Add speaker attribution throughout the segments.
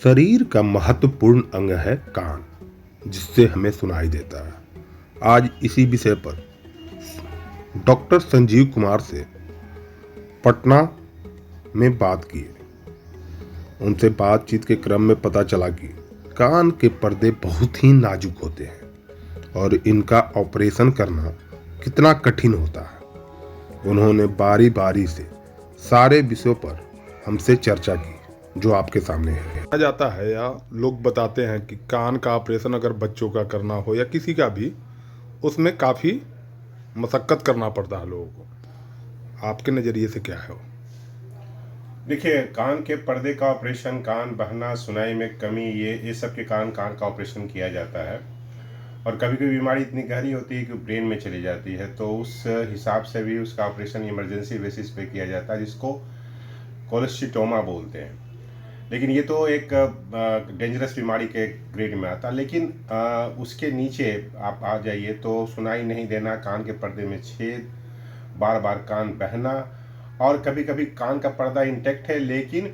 Speaker 1: शरीर का महत्वपूर्ण अंग है कान, जिससे हमें सुनाई देता है। आज इसी विषय पर डॉक्टर संजीव कुमार से पटना में बात की। उनसे बातचीत के क्रम में पता चला कि कान के पर्दे बहुत ही नाजुक होते हैं और इनका ऑपरेशन करना कितना कठिन होता है। उन्होंने बारी बारी से सारे विषयों पर हमसे चर्चा की, जो आपके सामने है।
Speaker 2: आ जाता है या लोग बताते हैं कि कान का ऑपरेशन अगर बच्चों का करना हो या किसी का भी, उसमें काफ़ी मशक्क़त करना पड़ता है लोगों को। आपके नज़रिए से क्या है वो?
Speaker 3: देखिए, कान के पर्दे का ऑपरेशन, कान बहना, सुनाई में कमी, ये सब के कान का ऑपरेशन किया जाता है। और कभी कभी बीमारी इतनी गहरी होती है कि ब्रेन में चली जाती है, तो उस हिसाब से भी उसका ऑपरेशन इमरजेंसी बेसिस पे किया जाता है, जिसको कोलेस्टिटोमा बोलते हैं। लेकिन ये तो एक डेंजरस बीमारी के ग्रेड में आता है। लेकिन उसके नीचे आप आ जाइए तो सुनाई नहीं देना, कान के पर्दे में छेद, बार बार कान बहना, और कभी कभी कान का पर्दा इंटैक्ट है लेकिन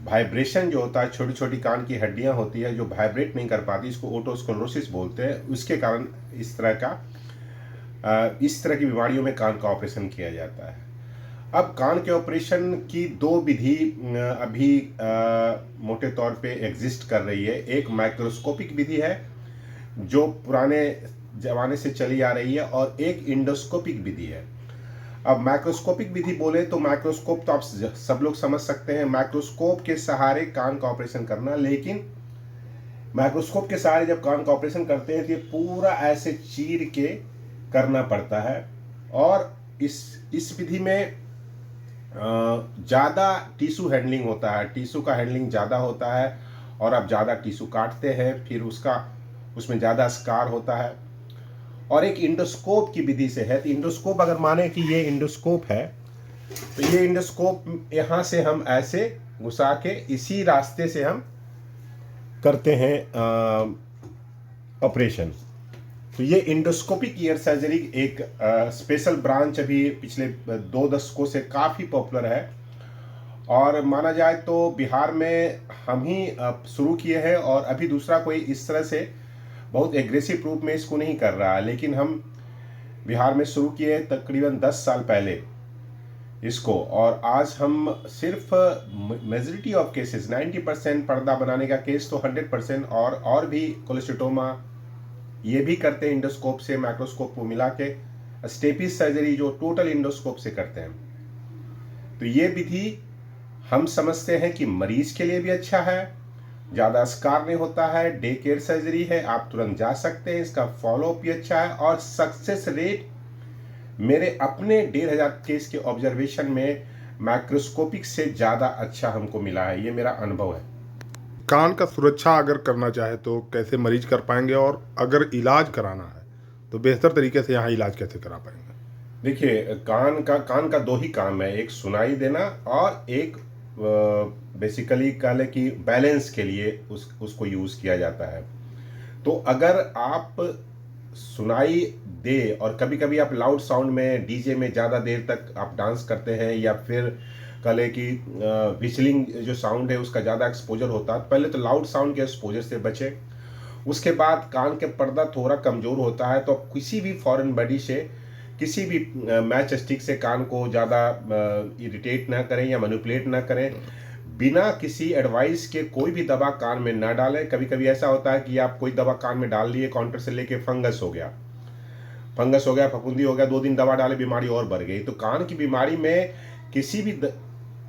Speaker 3: वाइब्रेशन जो होता है, छोटी छोटी कान की हड्डियां होती है जो वाइब्रेट नहीं कर पाती, इसको ओटोस्क्लेरोसिस बोलते हैं। उसके कारण इस तरह की बीमारियों में कान का ऑपरेशन किया जाता है। अब कान के ऑपरेशन की दो विधि अभी मोटे तौर पे एग्जिस्ट कर रही है। एक माइक्रोस्कोपिक विधि है जो पुराने जमाने से चली आ रही है, और एक इंडोस्कोपिक विधि है। अब माइक्रोस्कोपिक विधि बोले तो माइक्रोस्कोप तो आप सब लोग समझ सकते हैं, माइक्रोस्कोप के सहारे कान का ऑपरेशन करना। लेकिन माइक्रोस्कोप के सहारे जब कान का ऑपरेशन करते हैं तो ये पूरा ऐसे चीर के करना पड़ता है, और इस विधि में ज़्यादा टिश्यू हैंडलिंग होता है, टिश्यू का हैंडलिंग ज़्यादा होता है, और आप ज़्यादा टिश्यू काटते हैं, फिर उसमें ज़्यादा स्कार होता है। और एक इंडोस्कोप की विधि से है। तो इंडोस्कोप अगर माने कि ये इंडोस्कोप है, तो ये इंडोस्कोप यहाँ से हम ऐसे घुसा के इसी रास्ते से हम करते हैं ऑपरेशन। तो ये इंडोस्कोपिक ईयर सर्जरी एक स्पेशल ब्रांच अभी पिछले 2 दशकों से काफ़ी पॉपुलर है, और माना जाए तो बिहार में हम ही शुरू किए हैं, और अभी दूसरा कोई इस तरह से बहुत एग्रेसिव रूप में इसको नहीं कर रहा है। लेकिन हम बिहार में शुरू किए तकरीबन 10 साल पहले इसको, और आज हम सिर्फ मेजॉरिटी ऑफ केसेस 90% पर्दा बनाने का केस तो 100%, और भी कोलेस्टिटोमा ये भी करते हैं इंडोस्कोप से, माइक्रोस्कोप को मिला के स्टेपिस सर्जरी जो टोटल इंडोस्कोप से करते हैं। तो ये विधि हम समझते हैं कि मरीज के लिए भी अच्छा है, ज़्यादा स्कार नहीं होता है, डे केयर सर्जरी है, आप तुरंत जा सकते हैं, इसका फॉलोअप भी अच्छा है, और सक्सेस रेट मेरे अपने 1500 केस के ऑब्जर्वेशन में माइक्रोस्कोपिक से ज़्यादा अच्छा हमको मिला है। ये मेरा अनुभव है।
Speaker 2: कान का सुरक्षा अगर करना चाहे तो कैसे मरीज कर पाएंगे, और अगर इलाज कराना है तो बेहतर तरीके से यहाँ इलाज कैसे करा पाएंगे?
Speaker 3: देखिए, कान का 2 ही काम है, एक सुनाई देना, और एक बेसिकली कह लें कि बैलेंस के लिए उसको यूज़ किया जाता है। तो अगर आप सुनाई दे, और कभी कभी आप लाउड साउंड में, डीजे में ज़्यादा देर तक आप डांस करते हैं, या फिर कह लें कि विचलिंग जो साउंड है उसका ज़्यादा एक्सपोजर होता है, तो पहले तो लाउड साउंड के एक्सपोजर से बचें। उसके बाद कान के पर्दा थोड़ा कमज़ोर होता है तो किसी भी फॉरेन बॉडी से, किसी भी मैच स्टिक से कान को ज़्यादा इरिटेट ना करें या मैनिपुलेट ना करें। बिना किसी एडवाइस के कोई भी दवा कान में ना डालें। कभी कभी ऐसा होता है कि आप कोई दवा कान में डाल लिए, काउंटर से लेके फंगस हो गया, फफूंदी हो गया, 2 दिन दवा डाले, बीमारी और बढ़ गई। तो कान की बीमारी में किसी भी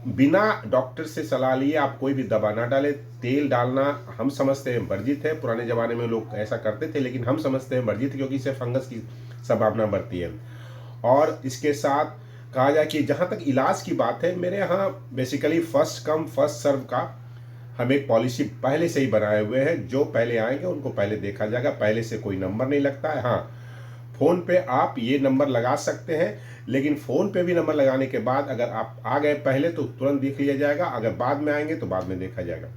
Speaker 3: बिना डॉक्टर से सलाह लिए आप कोई भी दवा ना डालें। तेल डालना हम समझते हैं वर्जित है, पुराने ज़माने में लोग ऐसा करते थे, लेकिन हम समझते हैं वर्जित, क्योंकि इससे फंगस की संभावना बढ़ती है। और इसके साथ कहा जाए कि जहाँ तक इलाज की बात है, मेरे यहाँ basically first come first serve का हम एक पॉलिसी पहले से ही बनाए हुए हैं। जो पहले आएंगे उनको पहले देखा जाएगा, पहले से कोई नंबर नहीं लगता है। हाँ, फ़ोन पे आप ये नंबर लगा सकते हैं, लेकिन फ़ोन पे भी नंबर लगाने के बाद अगर आप आ गए पहले तो तुरंत देख लिया जाएगा, अगर बाद में आएंगे तो बाद में देखा जाएगा।